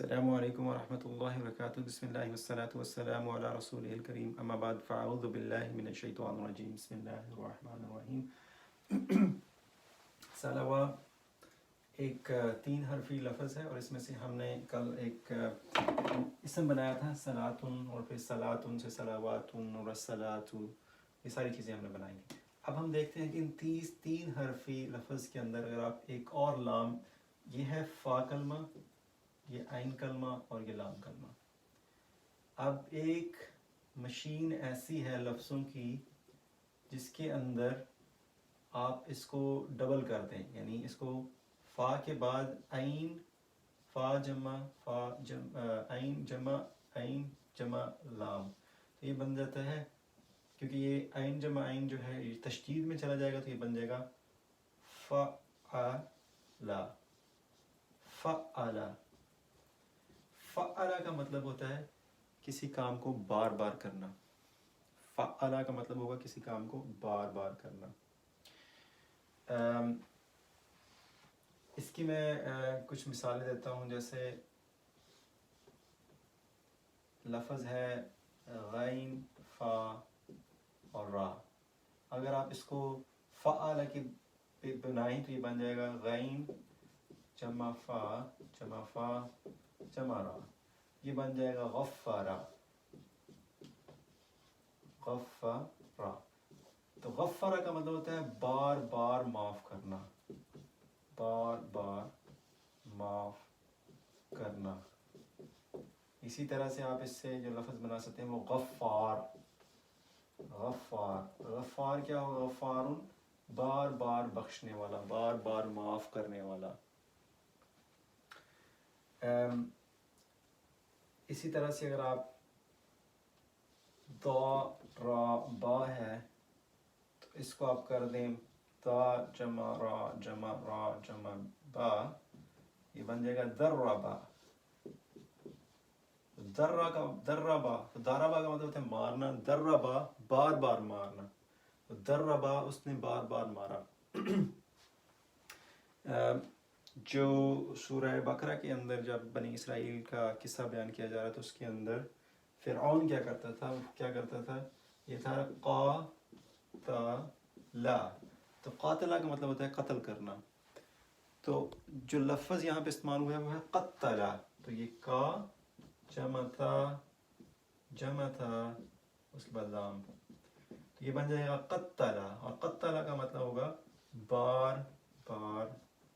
السلام علیکم ورحمۃ اللہ وبرکاتہ بسم اللہ والصلاة والسلام علی رسول الکریم اما بعد فاعوذ باللہ من الشیطان الرجیم بسم اللہ الرحمن الرحیم صلوا ایک 3 حرفی لفظ ہے اور اس میں سے ہم نے کل ایک اسم بنایا تھا صلاتن اور پھر صلاتن سے صلواتن اور الصلاۃ، یہ ساری چیزیں ہم نے بنائی ہیں۔ اب ہم دیکھتے ہیں کہ ان 3 حرفی لفظ کے اندر اگر آپ ایک اور لام، یہ ہے فا کلمہ، یہ عین کلمہ اور یہ لام کلمہ۔ اب ایک مشین ایسی ہے لفظوں کی جس کے اندر آپ اس کو ڈبل کر دیں، یعنی اس کو فا کے بعد عین، فا جمع فا عین جمع عین جمع لام، تو یہ بن جاتا ہے، کیونکہ یہ عین جمع عین جو ہے یہ تشدید میں چلا جائے گا تو یہ بن جائے گا فعلا فعلا۔ فعلا کا مطلب ہوتا ہے کسی کام کو بار بار کرنا، فعلا کا مطلب ہوگا کسی کام کو بار بار کرنا۔ اس کی میں کچھ مثالیں دیتا ہوں، جیسے لفظ ہے غین فا اور را، اگر آپ اس کو فعلا کی بنائیں تو یہ بن جائے گا غین جمع فا جمع را، یہ بن جائے گا غفارا غفارا۔ تو غفارا کا مطلب ہوتا ہے بار بار معاف کرنا، بار بار معاف کرنا۔ اسی طرح سے آپ اس سے جو لفظ بنا سکتے ہیں وہ غفار، غفار غفار کیا ہوگا؟ غفارن بار بار بخشنے والا، بار بار معاف کرنے والا۔ اسی طرح سے اگر آپ دا را با ہے تو اس کو آپ کر دیں دا جمع را جمع را جمع با، یہ بن جائے گا دربا، درا کا دربا، داربا کا مطلب ہوتا ہے مارنا، دربا بار بار مارنا، دربا اس نے بار بار مارا۔ جو سورہ بقرہ کے اندر جب بنی اسرائیل کا قصہ بیان کیا جا رہا تھا، اس کے اندر فرعون کیا کرتا تھا؟ یہ تھا قاتلا، تو قاتلا کا مطلب ہوتا ہے قتل کرنا، تو جو لفظ یہاں پہ استعمال ہوا ہے وہ ہے قتلا، تو یہ کا جمع تھا اس کے بعد لام، تو یہ بن جائے گا قتلا، اور قتلا کا مطلب ہوگا بار بار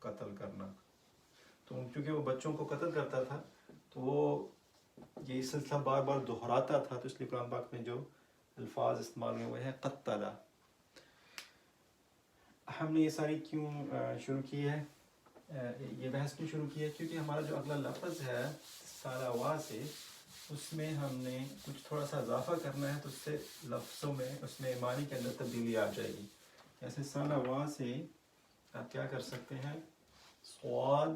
قتل کرنا۔ تو چونکہ وہ بچوں کو قتل کرتا تھا تو وہ یہ سلسلہ بار بار دہراتا تھا، تو اس لیے قرآن پاک میں جو الفاظ استعمال ہوئے ہیں قتلا۔ ہم نے یہ ساری کیوں شروع کی ہے، یہ بحث کیوں شروع کی ہے؟ کیونکہ ہمارا جو اگلا لفظ ہے سالوا سے، اس میں ہم نے کچھ تھوڑا سا اضافہ کرنا ہے، تو اس سے لفظوں میں اس میں معنی کے اندر تبدیلی آ جائے گی۔ جیسے سالوا سے آپ کیا کر سکتے ہیں؟ صاد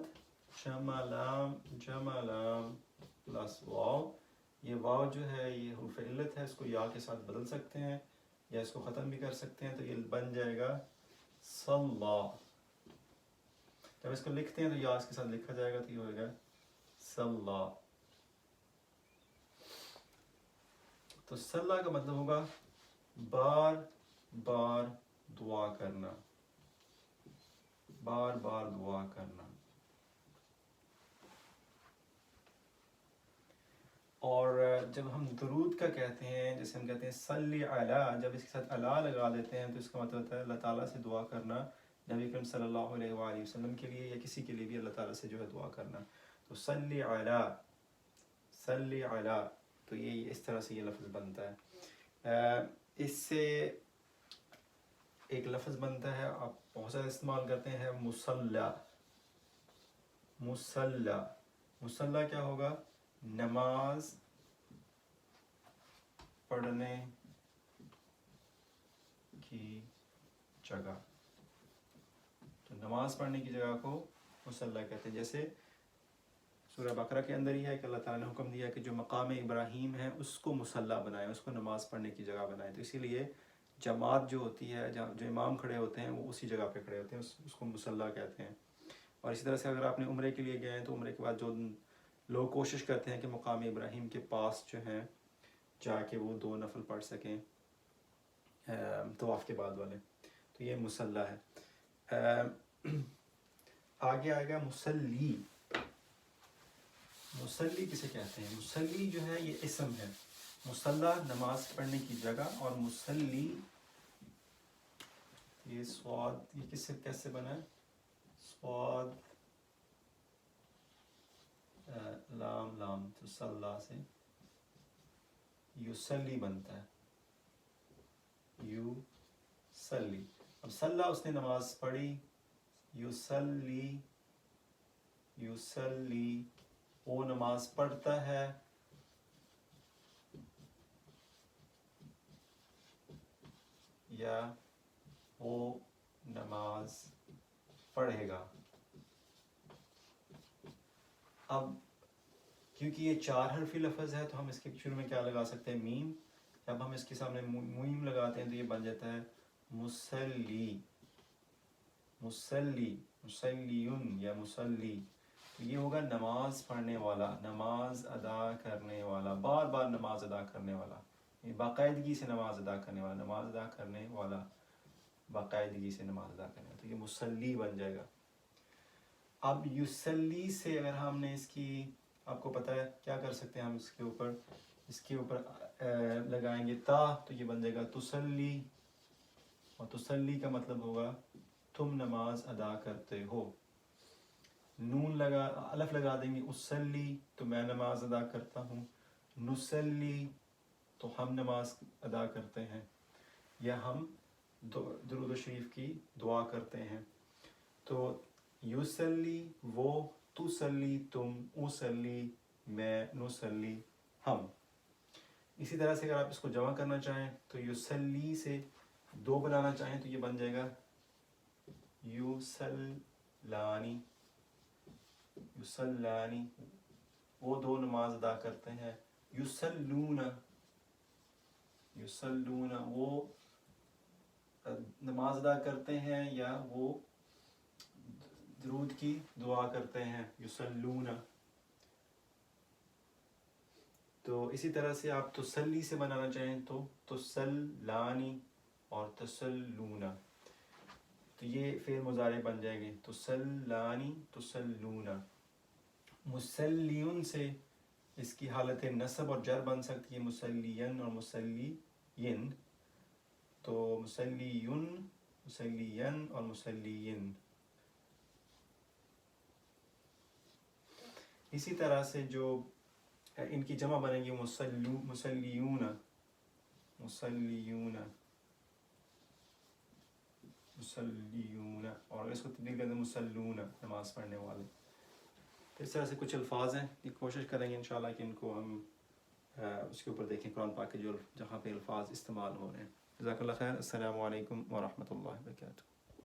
جمع لام پلس واو، یہ واو جو ہے یہ حروف علت ہے، اس کو یا کے ساتھ بدل سکتے ہیں یا اس کو ختم بھی کر سکتے ہیں، تو یہ بن جائے گا صلا۔ جب اس کو لکھتے ہیں تو یا اس کے ساتھ لکھا جائے گا تو یہ ہوگا صلا۔ تو صلا کا مطلب ہوگا بار بار دعا کرنا، بار بار دعا کرنا۔ اور جب ہم درود کا کہتے ہیں، جیسے ہم کہتے ہیں صلی علی، جب اس کے ساتھ علی لگا دیتے ہیں تو اس کا مطلب ہوتا ہے اللہ تعالیٰ سے دعا کرنا، نبی اکرم صلی اللہ علیہ وآلہ وسلم کے لیے یا کسی کے لیے بھی اللہ تعالیٰ سے جو ہے دعا کرنا، تو صلی علی، تو یہ اس طرح سے یہ لفظ بنتا ہے۔ اس سے ایک لفظ بنتا ہے، آپ بہت زیادہ استعمال کرتے ہیں، مصلی۔ مصلی کیا ہوگا؟ نماز پڑھنے کی جگہ، تو نماز پڑھنے کی جگہ کو مصلی کہتے ہیں۔ جیسے سورہ بقرہ کے اندر ہی ہے کہ اللہ تعالیٰ نے حکم دیا کہ جو مقام ابراہیم ہے اس کو مصلی بنائیں، اس کو نماز پڑھنے کی جگہ بنائیں، تو اسی لیے جماعت جو ہوتی ہے، جو امام کھڑے ہوتے ہیں وہ اسی جگہ پہ کھڑے ہوتے ہیں، اس کو مصلی کہتے ہیں۔ اور اسی طرح سے اگر آپ نے عمرے کے لیے گئے ہیں تو عمرے کے بعد جو لوگ کوشش کرتے ہیں کہ مقام ابراہیم کے پاس جو ہیں جا کے وہ 2 نفل پڑھ سکیں طواف کے بعد والے، تو یہ مصلی ہے۔ آگے آئے گا مصلی۔ مصلی کسے کہتے ہیں؟ مصلی جو ہے یہ اسم ہے، مصلی نماز پڑھنے کی جگہ، اور مصلی یہ صاد یہ کس سے کیسے بنا ہے؟ صاد لام لام تو صلی سے یصلی بنتا ہے، یصلی۔ اب صلی اس نے نماز پڑھی، یصلی یصلی وہ نماز پڑھتا ہے، یا وہ نماز پڑھے گا۔ اب کیونکہ یہ 4 حرفی لفظ ہے تو ہم اس کے شروع میں کیا لگا سکتے ہیں؟ میم۔ جب ہم اس کے سامنے میم لگاتے ہیں تو یہ بن جاتا ہے مصلی، مصلی، مصلیون یا مصلی۔ تو یہ ہوگا نماز پڑھنے والا، نماز ادا کرنے والا، بار بار نماز ادا کرنے والا، باقاعدگی سے نماز ادا کرنے والا، نماز ادا کرنے والا، باقاعدگی سے نماز ادا کرنے والا، تو یہ مصلی بن جائے گا۔ اب یصلی سے اگر ہم نے اس کی، آپ کو پتہ ہے کیا کر سکتے ہیں ہم اس کے اوپر لگائیں گے تا، تو یہ بن جائے گا تصلی، اور تصلی کا مطلب ہوگا تم نماز ادا کرتے ہو۔ نون الف لگا دیں گے اصلی، تو میں نماز ادا کرتا ہوں، نصلی تو ہم نماز ادا کرتے ہیں، یا ہم درود شریف کی دعا کرتے ہیں۔ تو یصلی وہ، تصلی تم، اصلی میں، نصلی ہم۔ اسی طرح سے اگر آپ اس کو جمع کرنا چاہیں تو یصلی سے 2 بنانا چاہیں تو یہ بن جائے گا یصلانی، یصلانی وہ 2 نماز ادا کرتے ہیں، یصلون، یصلون وہ نماز ادا کرتے ہیں یا وہ درود کی دعا کرتے ہیں، یصلون۔ تو اسی طرح سے آپ تسلی سے بنانا چاہیں تو تسلانی اور تسلون، تو یہ فعل مضارع بن جائیں گے، تسلانی تسلون۔ مسلیون سے اس کی حالت نصب اور جر بن سکتی ہے، مسلین اور مسلین، تو مسلیون، مسلین اور مسلین۔ اسی طرح سے جو ان کی جمع بنے گی مسلیون، مسلیون، مسلیون، اور اس کو تبدیل کر دیں مسلون، نماز پڑھنے والے۔ اس طرح سے کچھ الفاظ ہیں، یہ کوشش کریں گے انشاءاللہ کہ ان کو ہم اس کے اوپر دیکھیں قرآن پاک کے جو جہاں پہ الفاظ استعمال ہو رہے ہیں۔ جزاک اللہ خیر۔ السلام علیکم ورحمۃ اللہ وبرکاتہ۔